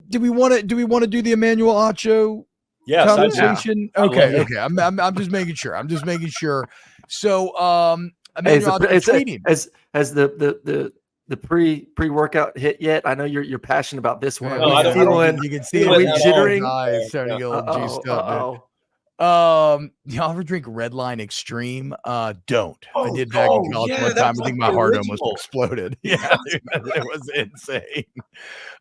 do we want to do the Emmanuel Acho conversation? Okay. I'm just making sure. So Emmanuel Acho has the pre-workout hit yet? I know you're passionate about this one. You can see it jittering. Starting to get a little juiced up. Y'all ever drink Redline Extreme? Don't. I did back in college one time. I think my heart almost exploded. Yeah, it was insane.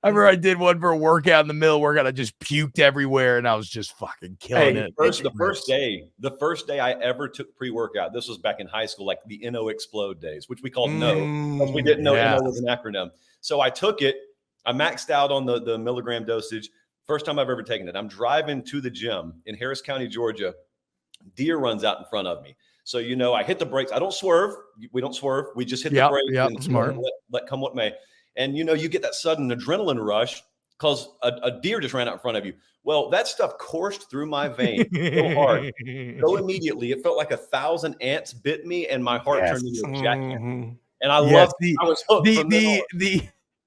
I remember I did one for a workout in the middle workout. I just puked everywhere, and I was just fucking killing it. The first day I ever took pre-workout, this was back in high school, like the NO Explode days, which we called NO, because we didn't know NO was an acronym. So I took it. I maxed out on the milligram dosage. First time I've ever taken it. I'm driving to the gym in Harris County, Georgia. Deer runs out in front of me. So, I hit the brakes. I don't swerve. We don't swerve. We just hit the brakes and smart. Let come what may. And, you get that sudden adrenaline rush because a deer just ran out in front of you. Well, that stuff coursed through my veins so hard. So immediately, it felt like 1,000 ants bit me and my heart turned into a jackhammer. And I loved I was hooked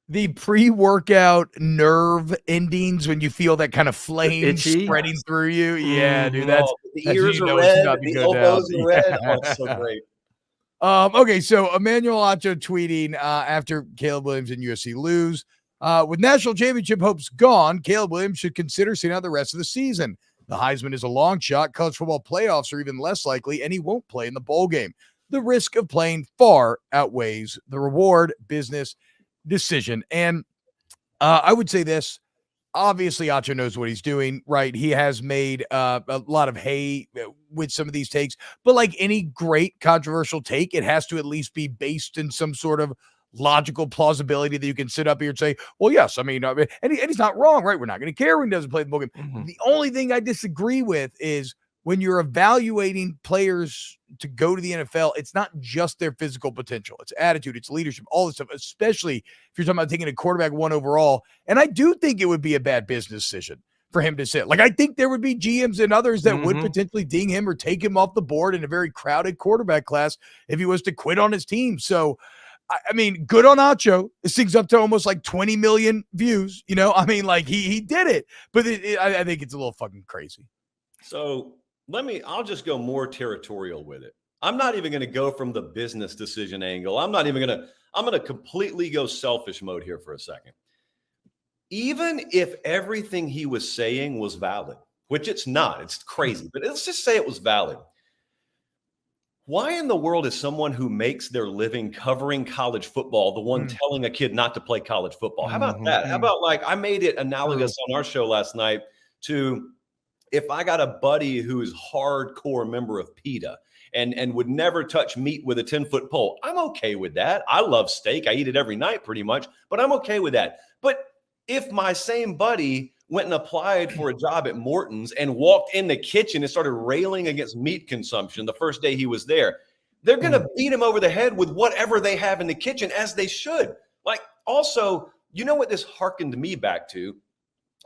the pre-workout nerve endings when you feel that kind of flame spreading through you. Yeah, dude, the ears are red, the elbows are red. Oh, it's so great. Okay, so Emmanuel Acho tweeting after Caleb Williams and USC lose. With national championship hopes gone, Caleb Williams should consider sitting out the rest of the season. The Heisman is a long shot. College football playoffs are even less likely, and he won't play in the bowl game. The risk of playing far outweighs the reward. Business decision. And I would say this, obviously Acho knows what he's doing, right? He has made a lot of hay with some of these takes, but like any great controversial take, it has to at least be based in some sort of logical plausibility that you can sit up here and say, well, yes, and he's not wrong, right? We're not going to care when he doesn't play the bowl game. Mm-hmm. The only thing I disagree with is when you're evaluating players to go to the NFL, it's not just their physical potential. It's attitude, it's leadership, all this stuff, especially if you're talking about taking a quarterback 1 overall. And I do think it would be a bad business decision for him to sit. Like, I think there would be GMs and others that would potentially ding him or take him off the board in a very crowded quarterback class if he was to quit on his team. So, I mean, good on Acho. This thing's up to almost like 20 million views. Like he did it. But I think it's a little fucking crazy. So I'll just go more territorial with it. I'm not even going to go from the business decision angle. I'm going to completely go selfish mode here for a second. Even if everything he was saying was valid, which it's not, it's crazy, but let's just say it was valid. Why in the world is someone who makes their living covering college football the one telling a kid not to play college football? How about that? How about, like, I made it analogous on our show last night to if I got a buddy who is hardcore member of PETA and would never touch meat with a 10-foot pole, I'm okay with that. I love steak. I eat it every night pretty much, but I'm okay with that. But if my same buddy went and applied for a job at Morton's and walked in the kitchen and started railing against meat consumption the first day he was there, they're going to beat him over the head with whatever they have in the kitchen, as they should. Like, also, you know what this harkened me back to?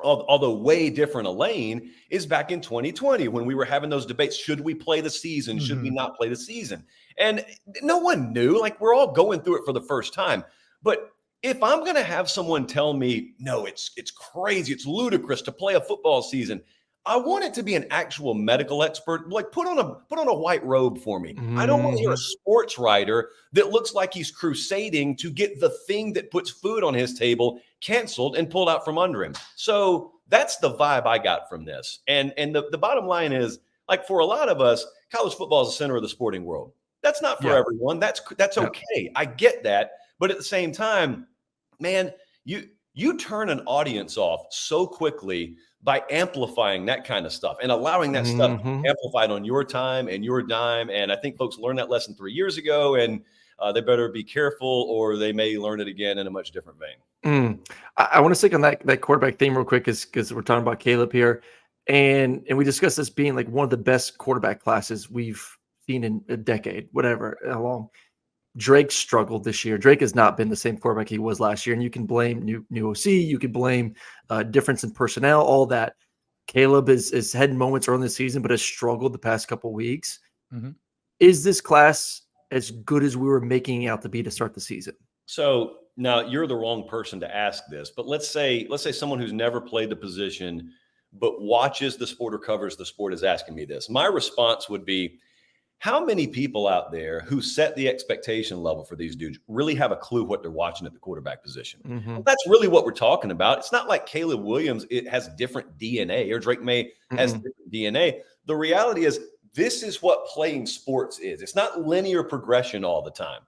Although way different a lane, is back in 2020 when we were having those debates. Should we play the season? Should we not play the season? And no one knew. Like, we're all going through it for the first time. But if I'm going to have someone tell me, no, it's crazy, it's ludicrous to play a football season, I want it to be an actual medical expert. Like, put on a white robe for me. I don't want to hear a sports writer that looks like he's crusading to get the thing that puts food on his table canceled and pulled out from under him. So that's the vibe I got from this. And the bottom line is, like, for a lot of us, college football is the center of the sporting world. That's not for everyone. That's okay. I get that. But at the same time, man, you turn an audience off so quickly by amplifying that kind of stuff and allowing that stuff amplified on your time and your dime. And I think folks learned that lesson 3 years ago, and they better be careful, or they may learn it again in a much different vein. I want to stick on that quarterback theme real quick, because we're talking about Caleb here. And we discussed this being like one of the best quarterback classes we've seen in a decade, whatever, how long. Drake struggled this year. Drake has not been the same quarterback he was last year, and you can blame new OC, you can blame difference in personnel, all that. Caleb has had moments early in the season, but has struggled the past couple of weeks. Is this class as good as we were making out to be to start the season? So Now, you're the wrong person to ask this, but let's say someone who's never played the position but watches the sport or covers the sport is asking me this. My response would be, how many people out there who set the expectation level for these dudes really have a clue what they're watching at the quarterback position? Well, that's really what we're talking about. It's not like Caleb Williams, it has different DNA, or Drake May has different DNA. The reality is, this is what playing sports is. It's not linear progression all the time.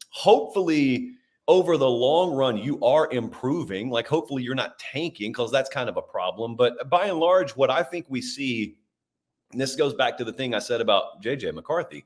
Hopefully, over the long run, you are improving. Like, hopefully you're not tanking, because that's kind of a problem. But by and large, what I think we see, and this goes back to the thing I said about JJ McCarthy,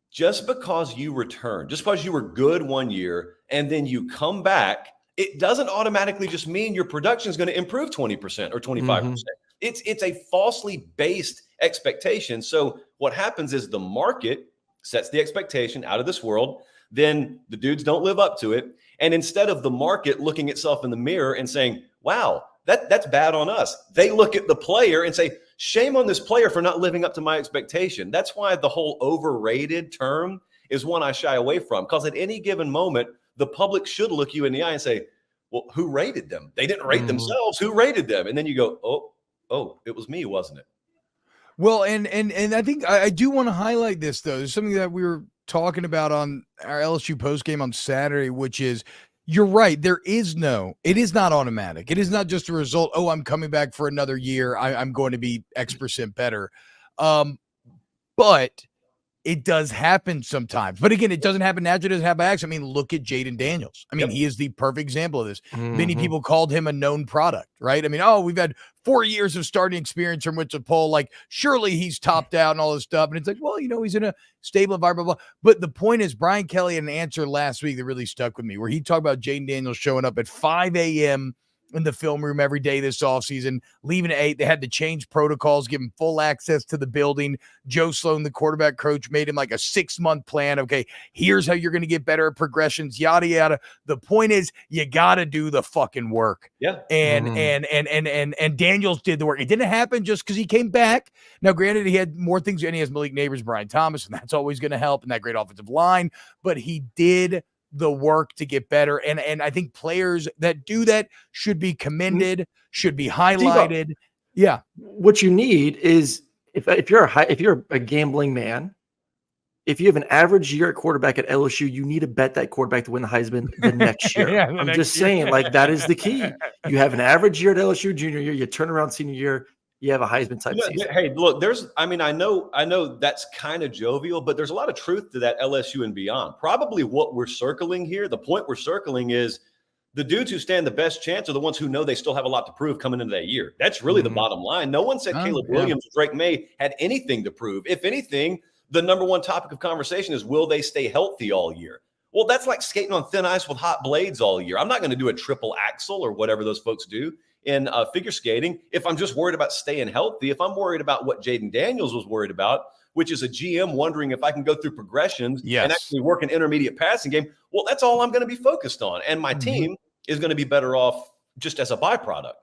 just because you return, just because you were good one year and then you come back, it doesn't automatically just mean your production is going to improve 20% or 25%. It's a falsely based expectation. So what happens is the market sets the expectation out of this world. Then the dudes don't live up to it. And instead of the market looking itself in the mirror and saying, wow, that's bad on us, they look at the player and say, shame on this player for not living up to my expectation. That's why the whole overrated term is one I shy away from, because at any given moment, the public should look you in the eye and say, well, who rated them? They didn't rate themselves. Who rated them? And then you go, oh, it was me, wasn't it? Well, and I think I do want to highlight this, though. There's something that we were talking about on our LSU post game on Saturday, which is, you're right. It is not automatic. It is not just a result. Oh, I'm coming back for another year, I'm going to be X% better. But it does happen sometimes. But again, it doesn't happen naturally. It doesn't happen by accident. I mean, look at Jaden Daniels. I mean, he is the perfect example of this. Many people called him a known product, right? I mean, we've had 4 years of starting experience from Winston Poll. Like, surely he's topped out and all this stuff. And it's like, well, he's in a stable environment. Blah, blah. But the point is, Brian Kelly had an answer last week that really stuck with me, where he talked about Jaden Daniels showing up at 5 a.m. in the film room every day this offseason, leaving at 8. They had to change protocols, give him full access to the building. Joe Sloan, the quarterback coach, made him like a 6-month plan. Okay, here's how you're going to get better at progressions, yada, yada. The point is, you got to do the fucking work. Yeah. And Daniels did the work. It didn't happen just because he came back. Now, granted, he had more things, and he has Malik Neighbors, Brian Thomas, and that's always going to help, and that great offensive line. But he did the work to get better. And I think players that do that should be commended, should be highlighted. Yeah. What you need is, if you're a gambling man, if you have an average year at quarterback at LSU, you need to bet that quarterback to win the Heisman the next year. I'm just saying, like, that is the key. You have an average year at LSU junior year, you turn around senior year, you have a Heisman type season. Hey, look, I know that's kind of jovial, but there's a lot of truth to that LSU and beyond. Probably what we're circling here, the point we're circling is the dudes who stand the best chance are the ones who know they still have a lot to prove coming into that year. That's really the bottom line. No one said Caleb Williams or Drake May had anything to prove. If anything, the number one topic of conversation is, will they stay healthy all year? Well, that's like skating on thin ice with hot blades all year. I'm not going to do a triple axel or whatever those folks do in figure skating if I'm just worried about staying healthy. If I'm worried about what Jaden Daniels was worried about, which is a GM wondering if I can go through progressions and actually work an intermediate passing game, well, that's all I'm going to be focused on. And my team is going to be better off just as a byproduct.